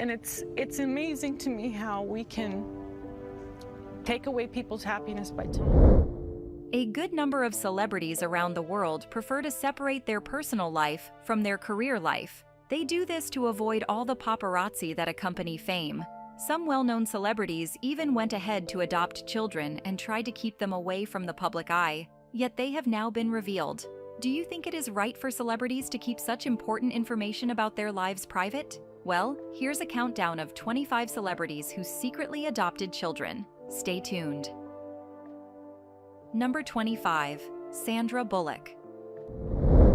And it's amazing to me how we can take away people's happiness by telling. A good number of celebrities around the world prefer to separate their personal life from their career life. They do this to avoid all the paparazzi that accompany fame. Some well-known celebrities even went ahead to adopt children and tried to keep them away from the public eye. Yet they have now been revealed. Do you think it is right for celebrities to keep such important information about their lives private? Well, here's a countdown of 25 celebrities who secretly adopted children. Stay tuned. Number 25. Sandra Bulock.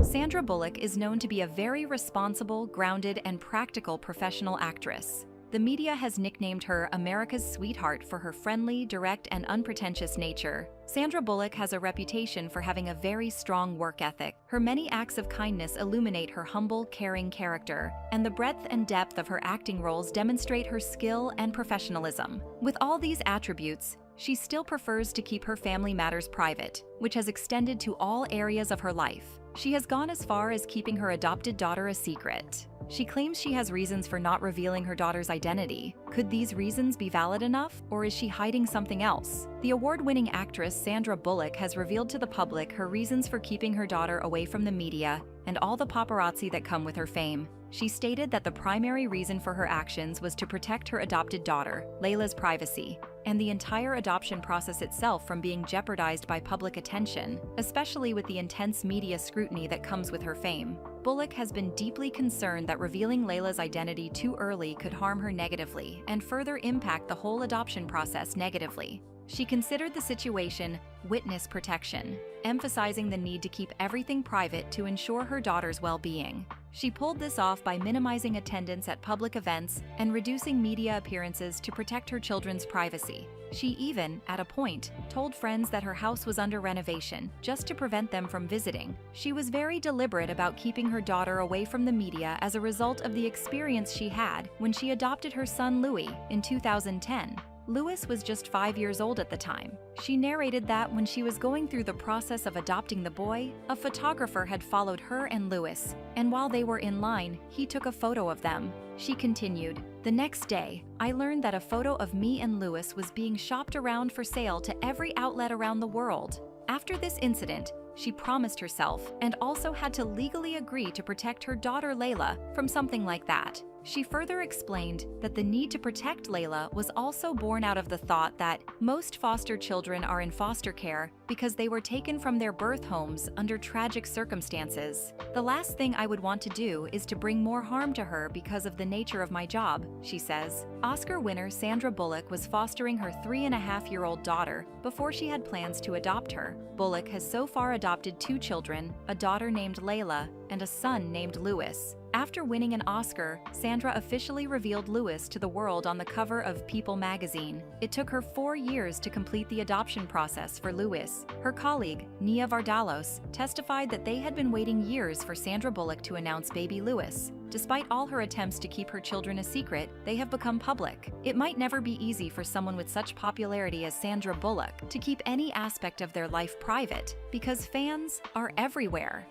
Sandra Bulock is known to be a very responsible, grounded, and practical professional actress. The media has nicknamed her America's sweetheart for her friendly, direct, and unpretentious nature. Sandra Bulock has a reputation for having a very strong work ethic. Her many acts of kindness illuminate her humble, caring character, and the breadth and depth of her acting roles demonstrate her skill and professionalism. With all these attributes, she still prefers to keep her family matters private, which has extended to all areas of her life. She has gone as far as keeping her adopted daughter a secret. She claims she has reasons for not revealing her daughter's identity. Could these reasons be valid enough, or is she hiding something else? The award-winning actress Sandra Bulock has revealed to the public her reasons for keeping her daughter away from the media and all the paparazzi that come with her fame. She stated that the primary reason for her actions was to protect her adopted daughter, Layla's privacy, and the entire adoption process itself from being jeopardized by public attention, especially with the intense media scrutiny that comes with her fame. Bulock has been deeply concerned that revealing Layla's identity too early could harm her negatively and further impact the whole adoption process negatively. She considered the situation witness protection, emphasizing the need to keep everything private to ensure her daughter's well-being. She pulled this off by minimizing attendance at public events and reducing media appearances to protect her children's privacy. She even, at a point, told friends that her house was under renovation, just to prevent them from visiting. She was very deliberate about keeping her daughter away from the media as a result of the experience she had when she adopted her son Louis in 2010. Louis was just 5 years old at the time. She narrated that when she was going through the process of adopting the boy, a photographer had followed her and Louis, and while they were in line, he took a photo of them. She continued, "The next day, I learned that a photo of me and Louis was being shopped around for sale to every outlet around the world." After this incident, she promised herself and also had to legally agree to protect her daughter Layla from something like that. She further explained that the need to protect Layla was also born out of the thought that most foster children are in foster care because they were taken from their birth homes under tragic circumstances. "The last thing I would want to do is to bring more harm to her because of the nature of my job," she says. Oscar winner Sandra Bulock was fostering her 3.5-year-old daughter before she had plans to adopt her. Bulock has so far adopted 2 children, a daughter named Layla and a son named Louis. After winning an Oscar, Sandra officially revealed Louis to the world on the cover of People magazine. It took her 4 years to complete the adoption process for Louis. Her colleague, Nia Vardalos, testified that they had been waiting years for Sandra Bulock to announce baby Louis. Despite all her attempts to keep her children a secret, they have become public. It might never be easy for someone with such popularity as Sandra Bulock to keep any aspect of their life private, because fans are everywhere.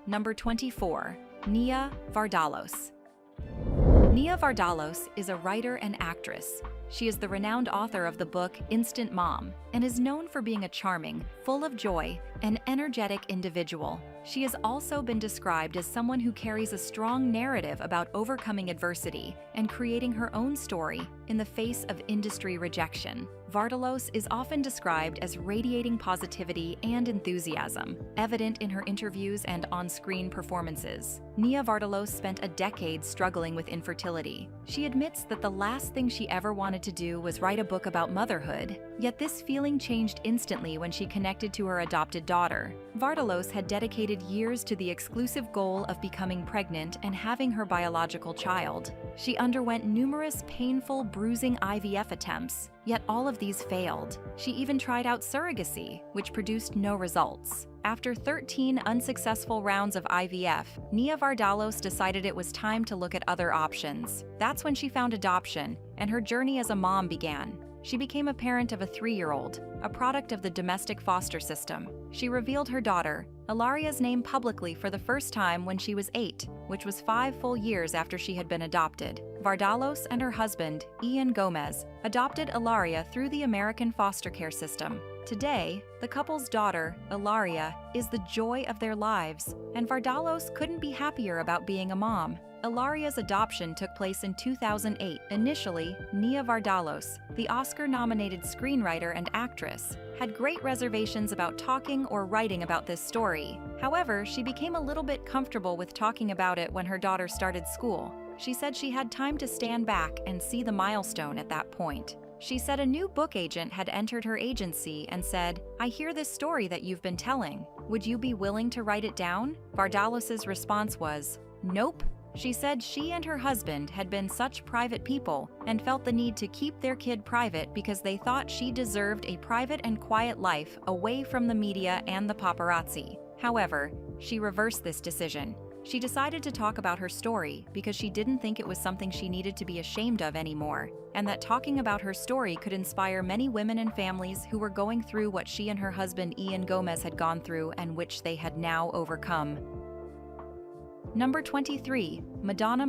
Number 24. Nia Vardalos. Nia Vardalos is a writer and actress. She is the renowned author of the book Instant Mom and is known for being a charming, full of joy, and energetic individual. She has also been described as someone who carries a strong narrative about overcoming adversity and creating her own story in the face of industry rejection. Vardalos is often described as radiating positivity and enthusiasm, evident in her interviews and on-screen performances. Nia Vardalos spent a decade struggling with infertility. She admits that the last thing she ever wanted to do was write a book about motherhood, yet this feeling changed instantly when she connected to her adopted daughter. Vardalos had dedicated years to the exclusive goal of becoming pregnant and having her biological child. She underwent numerous painful, bruising IVF attempts, yet all of these failed. She even tried out surrogacy, which produced no results. After 13 unsuccessful rounds of IVF, Nia Vardalos decided it was time to look at other options. That's when she found adoption, and her journey as a mom began. She became a parent of a 3-year-old, a product of the domestic foster system. She revealed her daughter, Ilaria's name publicly for the first time when she was 8, which was 5 full years after she had been adopted. Vardalos and her husband, Ian Gomez, adopted Ilaria through the American foster care system. Today, the couple's daughter, Ilaria, is the joy of their lives, and Vardalos couldn't be happier about being a mom. Ilaria's adoption took place in 2008. Initially, Nia Vardalos, the Oscar-nominated screenwriter and actress, had great reservations about talking or writing about this story. However, she became a little bit comfortable with talking about it when her daughter started school. She said she had time to stand back and see the milestone at that point. She said a new book agent had entered her agency and said, "I hear this story that you've been telling. Would you be willing to write it down?" Vardalos's response was, "Nope." She said she and her husband had been such private people and felt the need to keep their kid private because they thought she deserved a private and quiet life away from the media and the paparazzi. However, she reversed this decision. She decided to talk about her story because she didn't think it was something she needed to be ashamed of anymore, and that talking about her story could inspire many women and families who were going through what she and her husband Ian Gomez had gone through and which they had now overcome. Number 23. Madonna.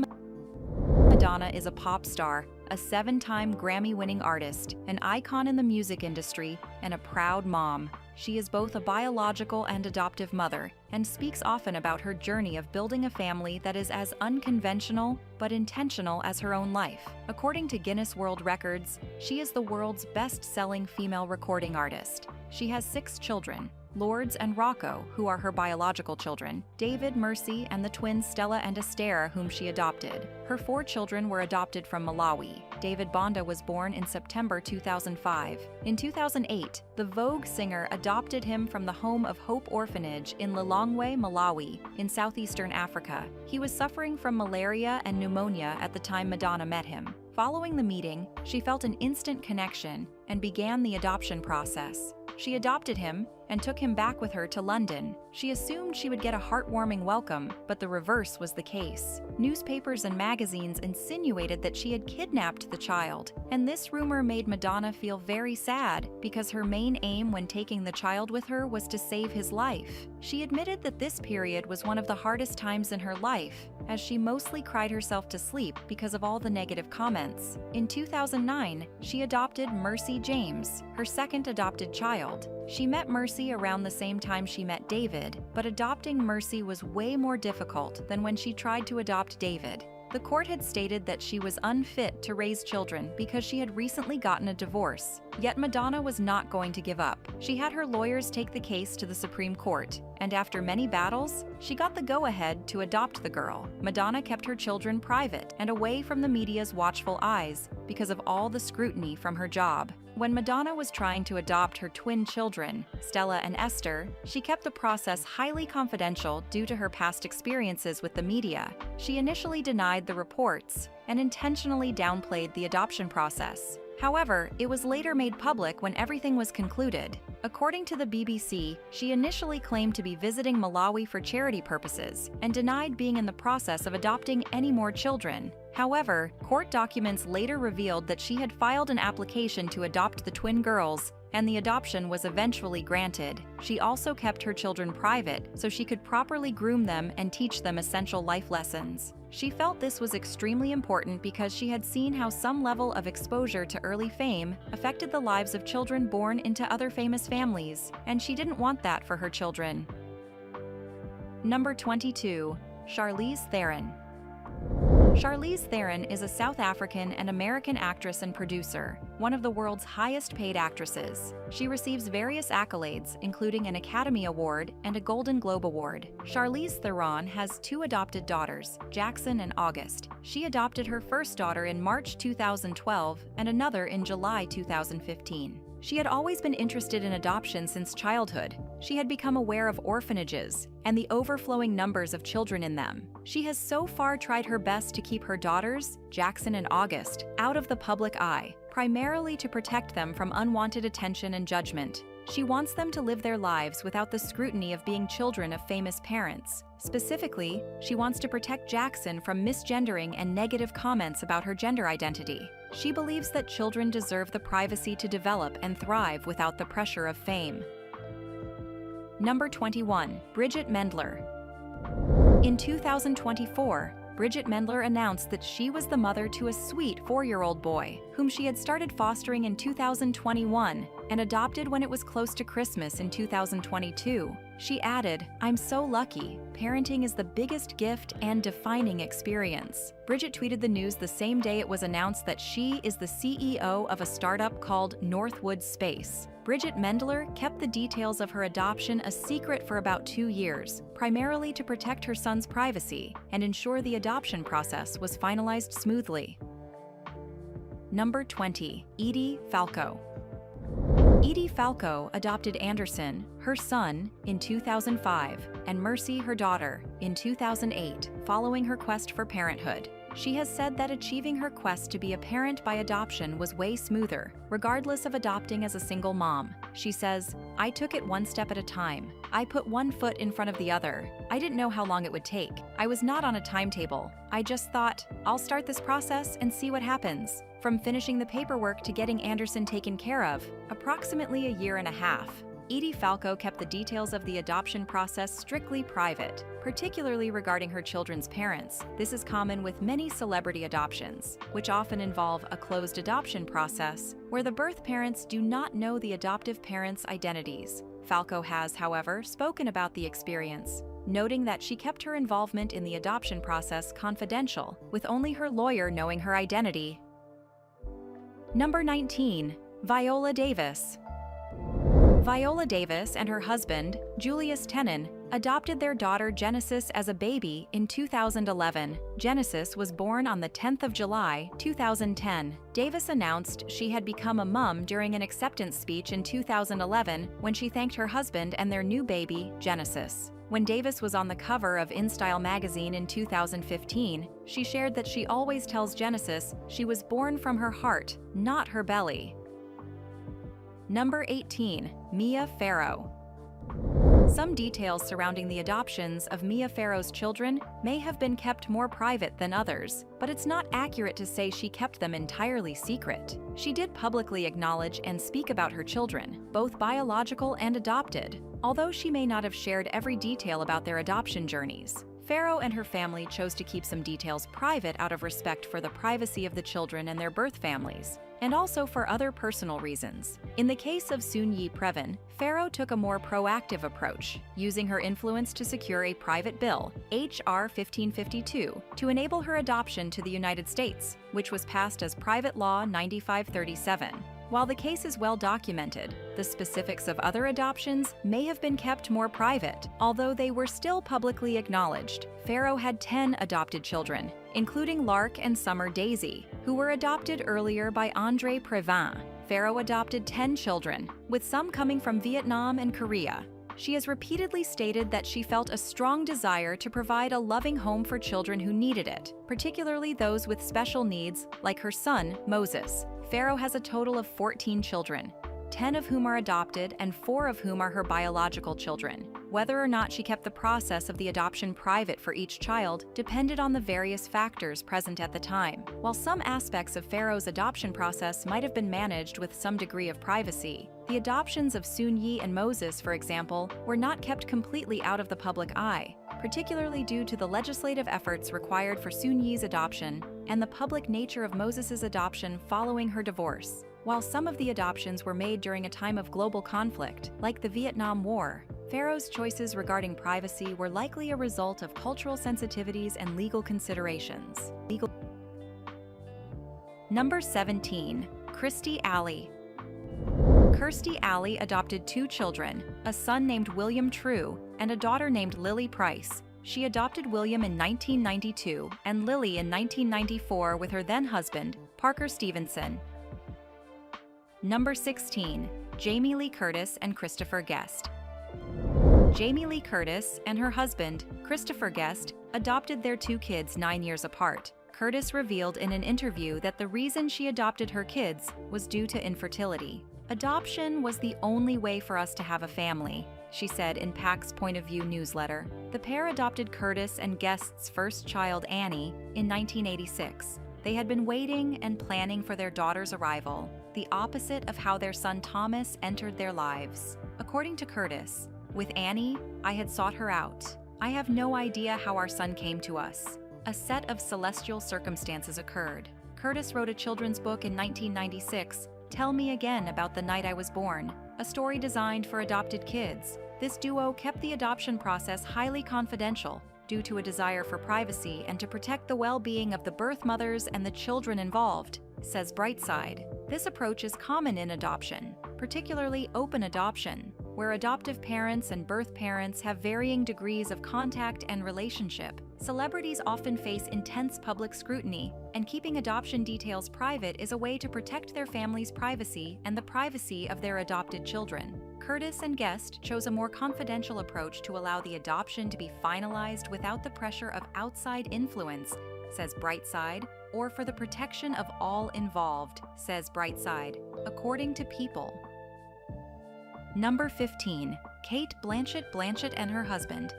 Madonna is a pop star, a 7-time Grammy-winning artist, an icon in the music industry, and a proud mom. She is both a biological and adoptive mother, and speaks often about her journey of building a family that is as unconventional but intentional as her own life. According to Guinness World Records, she is the world's best-selling female recording artist. She has 6 children, Lourdes and Rocco, who are her biological children, David, Mercy, and the twins Stella and Esther, whom she adopted. Her 4 children were adopted from Malawi. David Bonda was born in September 2005. In 2008, the Vogue singer adopted him from the home of Hope Orphanage in Lilongwe, Malawi, in southeastern Africa. He was suffering from malaria and pneumonia at the time Madonna met him. Following the meeting, she felt an instant connection and began the adoption process. She adopted him and took him back with her to London. She assumed she would get a heartwarming welcome, but the reverse was the case. Newspapers and magazines insinuated that she had kidnapped the child, and this rumor made Madonna feel very sad because her main aim when taking the child with her was to save his life. She admitted that this period was one of the hardest times in her life, as she mostly cried herself to sleep because of all the negative comments. In 2009, she adopted Mercy James, her second adopted child. She met Mercy around the same time she met David, but adopting Mercy was way more difficult than when she tried to adopt David. The court had stated that she was unfit to raise children because she had recently gotten a divorce. Yet Madonna was not going to give up. She had her lawyers take the case to the Supreme Court, and after many battles, she got the go-ahead to adopt the girl. Madonna kept her children private and away from the media's watchful eyes because of all the scrutiny from her job. When Madonna was trying to adopt her twin children, Stella and Esther, she kept the process highly confidential due to her past experiences with the media. She initially denied the reports and intentionally downplayed the adoption process. However, it was later made public when everything was concluded. According to the BBC, she initially claimed to be visiting Malawi for charity purposes and denied being in the process of adopting any more children. However, court documents later revealed that she had filed an application to adopt the twin girls, and the adoption was eventually granted. She also kept her children private so she could properly groom them and teach them essential life lessons. She felt this was extremely important because she had seen how some level of exposure to early fame affected the lives of children born into other famous families, and she didn't want that for her children. Number 22. Charlize Theron. Charlize Theron is a South African and American actress and producer, one of the world's highest-paid actresses. She receives various accolades, including an Academy Award and a Golden Globe Award. Charlize Theron has 2 adopted daughters, Jackson and August. She adopted her first daughter in March 2012 and another in July 2015. She had always been interested in adoption since childhood. She had become aware of orphanages and the overflowing numbers of children in them. She has so far tried her best to keep her daughters, Jackson and August, out of the public eye, primarily to protect them from unwanted attention and judgment. She wants them to live their lives without the scrutiny of being children of famous parents. Specifically, she wants to protect Jackson from misgendering and negative comments about her gender identity. She believes that children deserve the privacy to develop and thrive without the pressure of fame. Number 21. Bridget Mendler. In 2024, Bridget Mendler announced that she was the mother to a sweet 4-year-old boy, whom she had started fostering in 2021 and adopted when it was close to Christmas in 2022. She added, "I'm so lucky. Parenting is the biggest gift and defining experience." Bridget tweeted the news the same day it was announced that she is the CEO of a startup called Northwood Space. Bridget Mendler kept the details of her adoption a secret for about 2 years, primarily to protect her son's privacy and ensure the adoption process was finalized smoothly. Number 20. Edy Falco. Edy Falco adopted Anderson, her son, in 2005, and Mercy, her daughter, in 2008, following her quest for parenthood. She has said that achieving her quest to be a parent by adoption was way smoother, regardless of adopting as a single mom. She says, "I took it one step at a time. I put one foot in front of the other. I didn't know how long it would take. I was not on a timetable. I just thought, I'll start this process and see what happens." From finishing the paperwork to getting Anderson taken care of, approximately a year and a half. Edy Falco kept the details of the adoption process strictly private, particularly regarding her children's parents. This is common with many celebrity adoptions, which often involve a closed adoption process where the birth parents do not know the adoptive parents' identities. Falco has, however, spoken about the experience, noting that she kept her involvement in the adoption process confidential, with only her lawyer knowing her identity. Number 19. Viola Davis. Viola Davis and her husband, Julius Tenen, adopted their daughter Genesis as a baby in 2011. Genesis was born on the 10th of July, 2010. Davis announced she had become a mom during an acceptance speech in 2011 when she thanked her husband and their new baby, Genesis. When Davis was on the cover of InStyle magazine in 2015, she shared that she always tells Genesis she was born from her heart, not her belly. Number 18. Mia Farrow. Some details surrounding the adoptions of Mia Farrow's children may have been kept more private than others, but it's not accurate to say she kept them entirely secret. She did publicly acknowledge and speak about her children, both biological and adopted, although she may not have shared every detail about their adoption journeys. Pharaoh and her family chose to keep some details private out of respect for the privacy of the children and their birth families, and also for other personal reasons. In the case of Soon-Yi Previn, Pharaoh took a more proactive approach, using her influence to secure a private bill, H.R. 1552, to enable her adoption to the United States, which was passed as Private Law 9537. While the case is well documented, the specifics of other adoptions may have been kept more private, although they were still publicly acknowledged. Pharaoh had 10 adopted children, including Lark and Summer Daisy, who were adopted earlier by Andre Previn. Pharaoh adopted 10 children, with some coming from Vietnam and Korea. She has repeatedly stated that she felt a strong desire to provide a loving home for children who needed it, particularly those with special needs, like her son, Moses. Pharaoh has a total of 14 children, 10 of whom are adopted and 4 of whom are her biological children. Whether or not she kept the process of the adoption private for each child depended on the various factors present at the time. While some aspects of Pharaoh's adoption process might have been managed with some degree of privacy, the adoptions of Soon-Yi and Moses, for example, were not kept completely out of the public eye, particularly due to the legislative efforts required for Soon-Yi's adoption and the public nature of Moses's adoption following her divorce. While some of the adoptions were made during a time of global conflict, like the Vietnam War, Pharaoh's choices regarding privacy were likely a result of cultural sensitivities and legal considerations. Number 17. Christy Alley. Christy Alley adopted 2 children, a son named William True and a daughter named Lily Price. She adopted William in 1992 and Lily in 1994 with her then-husband, Parker Stevenson. Number 16. Jamie Lee Curtis and Christopher Guest. Jamie Lee Curtis and her husband, Christopher Guest, adopted their 2 kids 9 years apart. Curtis revealed in an interview that the reason she adopted her kids was due to infertility. "Adoption was the only way for us to have a family," she said in Pac's Point of View newsletter. The pair adopted Curtis and Guest's first child, Annie, in 1986. They had been waiting and planning for their daughter's arrival, the opposite of how their son Thomas entered their lives. According to Curtis, "With Annie, I had sought her out. "I have no idea how our son came to us. A set of celestial circumstances occurred. Curtis wrote a children's book in 1996, Tell Me Again About the Night I Was Born, a story designed for adopted kids. This duo kept the adoption process highly confidential due to a desire for privacy and to protect the well-being of the birth mothers and the children involved," says Brightside. This approach is common in adoption, particularly open adoption, where adoptive parents and birth parents have varying degrees of contact and relationship. Celebrities often face intense public scrutiny, and keeping adoption details private is a way to protect their family's privacy and the privacy of their adopted children. Curtis and Guest chose a more confidential approach to allow the adoption to be finalized without the pressure of outside influence, says Brightside, or for the protection of all involved, says Brightside, according to People. Number 15. Cate Blanchett and her husband.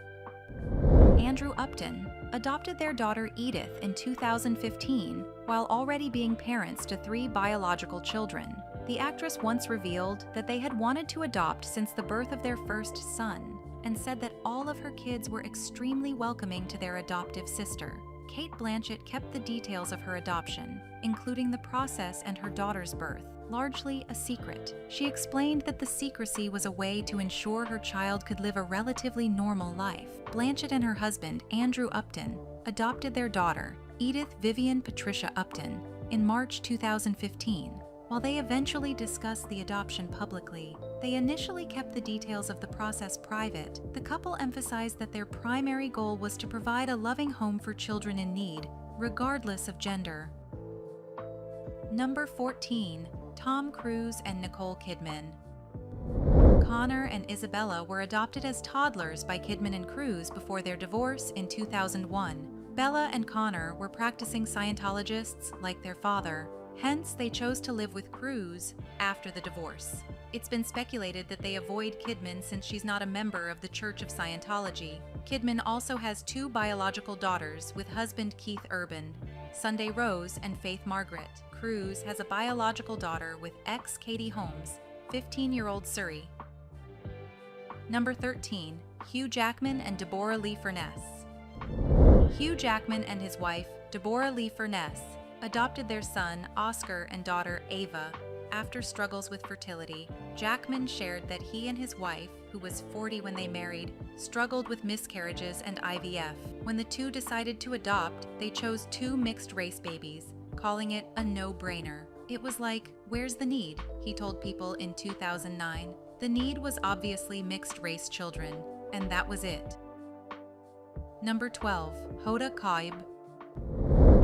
Andrew Upton adopted their daughter Edith in 2015 while already being parents to 3 biological children. The actress once revealed that they had wanted to adopt since the birth of their first son and said that all of her kids were extremely welcoming to their adoptive sister. Cate Blanchett kept the details of her adoption, including the process and her daughter's birth, largely a secret. She explained that the secrecy was a way to ensure her child could live a relatively normal life. Blanchett and her husband, Andrew Upton, adopted their daughter, Edith Vivian Patricia Upton, in March 2015. While they eventually discussed the adoption publicly, they initially kept the details of the process private. The couple emphasized that their primary goal was to provide a loving home for children in need, regardless of gender. Number 14. Tom Cruise and Nicole Kidman. Connor and Isabella were adopted as toddlers by Kidman and Cruz before their divorce in 2001. Bella and Connor were practicing Scientologists like their father. Hence, they chose to live with Cruz after the divorce. It's been speculated that they avoid Kidman since she's not a member of the Church of Scientology. Kidman also has 2 biological daughters with husband Keith Urban, Sunday Rose and Faith Margaret. Cruz has a biological daughter with ex-Katie Holmes, 15-year-old Surrey. Number 13. Hugh Jackman and Dborah Lee Feress. Hugh Jackman and his wife, Dborah Lee Feress, adopted their son, Oscar, and daughter, Ava, after struggles with fertility. Jackman shared that he and his wife, who was 40 when they married, struggled with miscarriages and IVF. When the two decided to adopt, they chose 2 mixed-race babies, calling it a no-brainer. "It was like, where's the need?" he told People in 2009. The need was obviously mixed-race children, and that was it. Number 12. Hoda Kotb.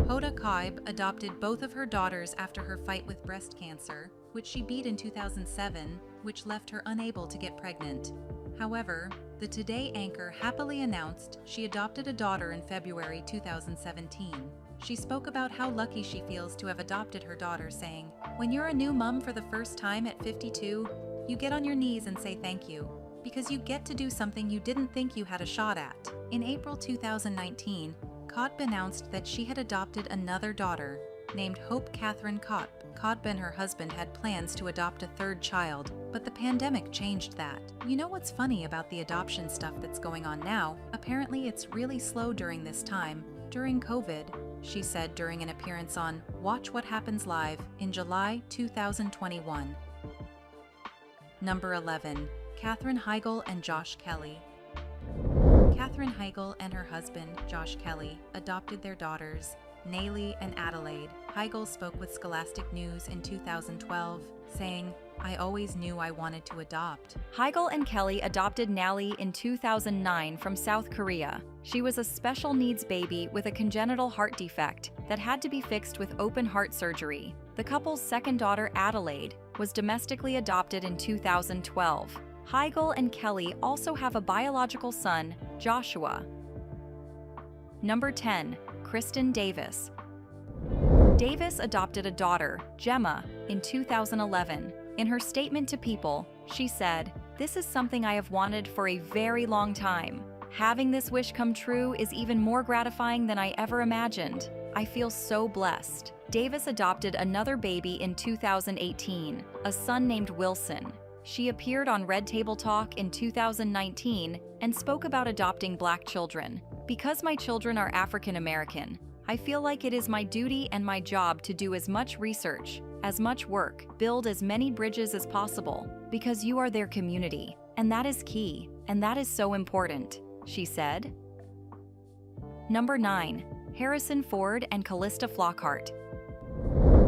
Hoda Kotb adopted both of her daughters after her fight with breast cancer, which she beat in 2007, which left her unable to get pregnant. However, the Today anchor happily announced she adopted a daughter in February 2017. She spoke about how lucky she feels to have adopted her daughter, saying, "When you're a new mom for the first time at 52, you get on your knees and say thank you, because you get to do something you didn't think you had a shot at." In April 2019, Kotb announced that she had adopted another daughter, named Hope Katherine Kotb. Kotb and her husband had plans to adopt a 3rd child, but the pandemic changed that. You know what's funny about the adoption stuff that's going on now? Apparently it's really slow during this time, during COVID, she said during an appearance on Watch What Happens Live in July 2021. Number 11. Katherine Higgel and Josh Kelly. Katherine Higgel and her husband, Josh Kelly, adopted their daughters, Nayli and Adelaide. Higgel spoke with Scholastic News in 2012, saying, "I always knew I wanted to adopt." Higgel and Kelly adopted Nayli in 2009 from South Korea. She was a special needs baby with a congenital heart defect that had to be fixed with open heart surgery. The couple's second daughter, Adelaide, was domestically adopted in 2012. Higgel and Kelly also have a biological son, Joshua. Number 10. Kristen Davis. Davis adopted a daughter, Gemma, in 2011. In her statement to People, she said, "This is something I have wanted for a very long time. Having this wish come true is even more gratifying than I ever imagined. I feel so blessed." Davis adopted another baby in 2018, a son named Wilson. She appeared on Red Table Talk in 2019 and spoke about adopting Black children. "Because my children are African American, I feel like it is my duty and my job to do as much research, as much work, build as many bridges as possible, because you are their community, and that is key, and that is so important," she said. Number 9. Harrison Ford and Callista Flockhart.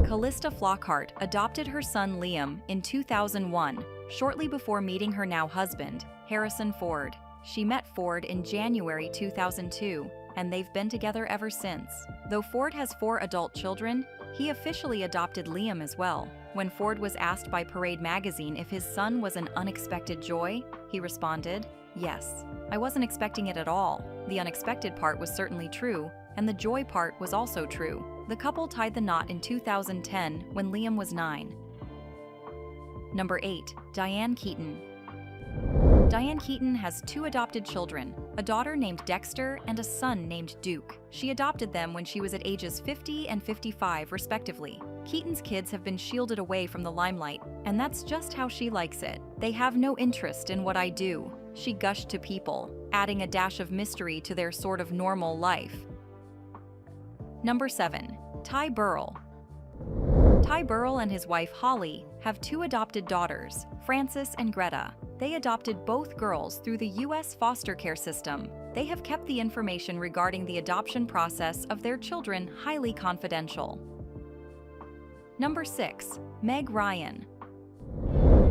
Callista Flockhart adopted her son Liam in 2001, shortly before meeting her now husband, Harrison Ford. She met Ford in January 2002, and they've been together ever since. Though Ford has 4 adult children, he officially adopted Liam as well. When Ford was asked by Parade magazine if his son was an unexpected joy, he responded, "Yes, I wasn't expecting it at all. The unexpected part was certainly true, and the joy part was also true." The couple tied the knot in 2010 when Liam was 9. Number 8. Diane Katon. Diane Katon has 2 adopted children, a daughter named Dexter and a son named Duke. She adopted them when she was at ages 50 and 55, respectively. Keaton's kids have been shielded away from the limelight, and that's just how she likes it. "They have no interest in what I do," she gushed to People, adding a dash of mystery to their sort of normal life. Number 7. Ty Burrell. Ty Burrell and his wife Holly have 2 adopted daughters, Frances and Greta. They adopted both girls through the U.S. foster care system. They have kept the information regarding the adoption process of their children highly confidential. Number 6. Meg Ryan.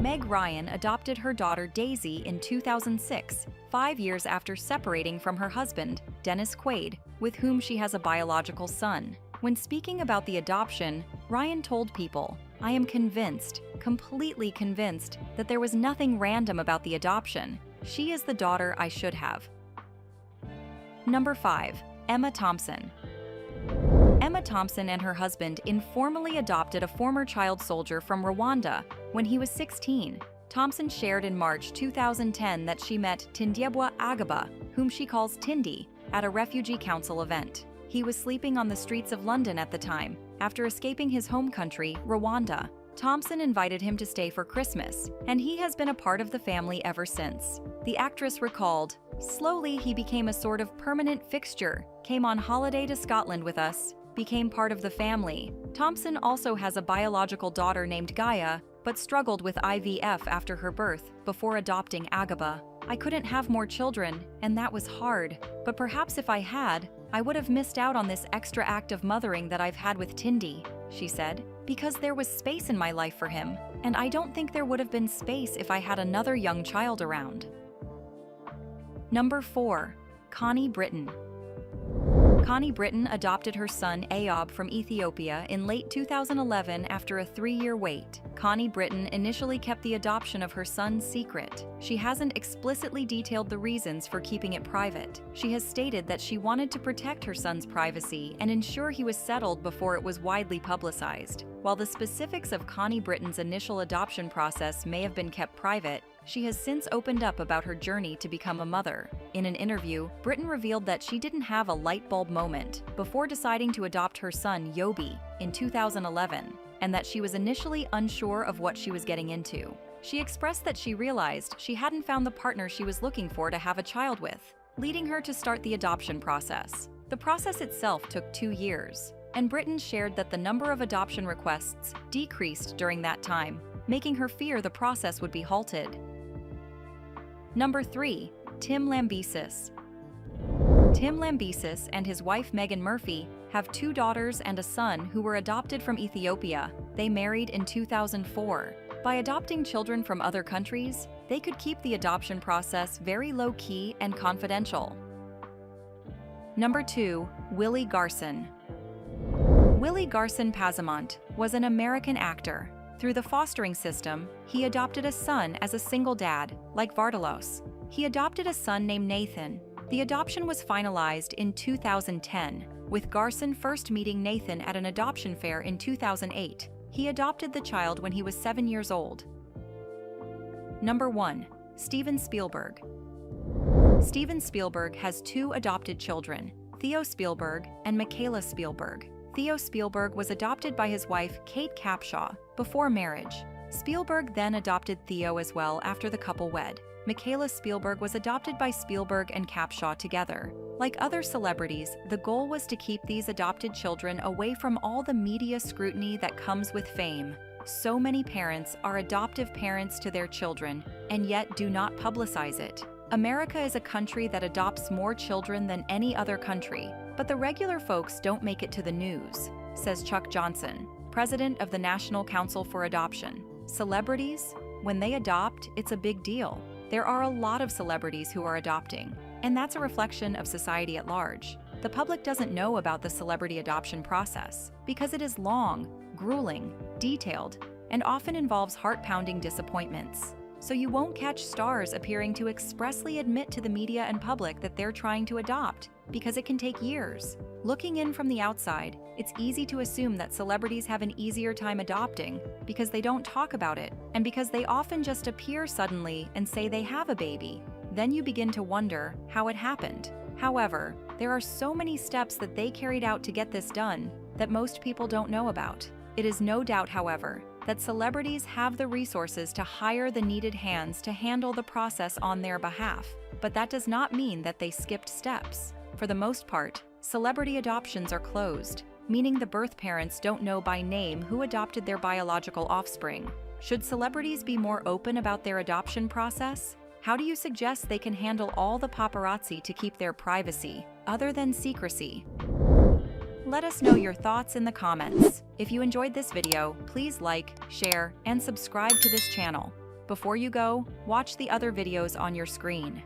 Meg Ryan adopted her daughter Daisy in 2006, 5 years after separating from her husband, Dennis Quaid, with whom she has a biological son. When speaking about the adoption, Ryan told People, "I am convinced, completely convinced, that there was nothing random about the adoption. She is the daughter I should have." Number 5. Emma Thompson. Emma Thompson and her husband informally adopted a former child soldier from Rwanda when he was 16. Thompson shared in March 2010 that she met Tindebwa Agaba, whom she calls Tindy, at a Refugee Council event. He was sleeping on the streets of London at the time, after escaping his home country, Rwanda. Thompson invited him to stay for Christmas, and he has been a part of the family ever since. The actress recalled, "Slowly he became a sort of permanent fixture, came on holiday to Scotland with us, became part of the family." Thompson also has a biological daughter named Gaia, but struggled with IVF after her birth before adopting Agaba. "I couldn't have more children, and that was hard, but perhaps if I had, I would have missed out on this extra act of mothering that I've had with Tindy," she said, "because there was space in my life for him, and I don't think there would have been space if I had another young child around." Number 4. Connie Britain. Connie Britain adopted her son Ayob from Ethiopia in late 2011 after a 3-year wait. Connie Britain initially kept the adoption of her son secret. She hasn't explicitly detailed the reasons for keeping it private. She has stated that she wanted to protect her son's privacy and ensure he was settled before it was widely publicized. While the specifics of Connie Britain's initial adoption process may have been kept private, she has since opened up about her journey to become a mother. In an interview, Britain revealed that she didn't have a light bulb moment before deciding to adopt her son Yobi in 2011, and that she was initially unsure of what she was getting into. She expressed that she realized she hadn't found the partner she was looking for to have a child with, leading her to start the adoption process. The process itself took 2 years, and Britain shared that the number of adoption requests decreased during that time, making her fear the process would be halted. Number 3. Tim Lambesis. Tim Lambesis and his wife Megan Murphy have 2 daughters and a son who were adopted from Ethiopia. They married in 2004. By adopting children from other countries, they could keep the adoption process very low-key and confidential. Number 2. Willie Garson. Willie Garson Pazamont was an American actor. Through the fostering system, he adopted a son as a single dad, like Vardalos. He adopted a son named Nathan. The adoption was finalized in 2010, with Garson first meeting Nathan at an adoption fair in 2008. He adopted the child when he was 7 years old. Number 1. Steven Spielberg. Steven Spielberg has 2 adopted children, Theo Spielberg and Michaela Spielberg. Theo Spielberg was adopted by his wife, Kate Capshaw, before marriage. Spielberg then adopted Theo as well after the couple wed. Michaela Spielberg was adopted by Spielberg and Capshaw together. Like other celebrities, the goal was to keep these adopted children away from all the media scrutiny that comes with fame. So many parents are adoptive parents to their children, and yet do not publicize it. America is a country that adopts more children than any other country, but the regular folks don't make it to the news, says Chuck Johnson, president of the National Council for Adoption. Celebrities, when they adopt, it's a big deal. There are a lot of celebrities who are adopting, and that's a reflection of society at large. The public doesn't know about the celebrity adoption process because it is long, grueling, detailed, and often involves heart-pounding disappointments. So you won't catch stars appearing to expressly admit to the media and public that they're trying to adopt, because it can take years. Looking in from the outside, it's easy to assume that celebrities have an easier time adopting because they don't talk about it, and because they often just appear suddenly and say they have a baby. Then you begin to wonder how it happened. However, there are so many steps that they carried out to get this done that most people don't know about. It is no doubt, however, that celebrities have the resources to hire the needed hands to handle the process on their behalf, but that does not mean that they skipped steps. For the most part, celebrity adoptions are closed, meaning the birth parents don't know by name who adopted their biological offspring. Should celebrities be more open about their adoption process? How do you suggest they can handle all the paparazzi to keep their privacy, other than secrecy? Let us know your thoughts in the comments. If you enjoyed this video, please like, share, and subscribe to this channel. Before you go, watch the other videos on your screen.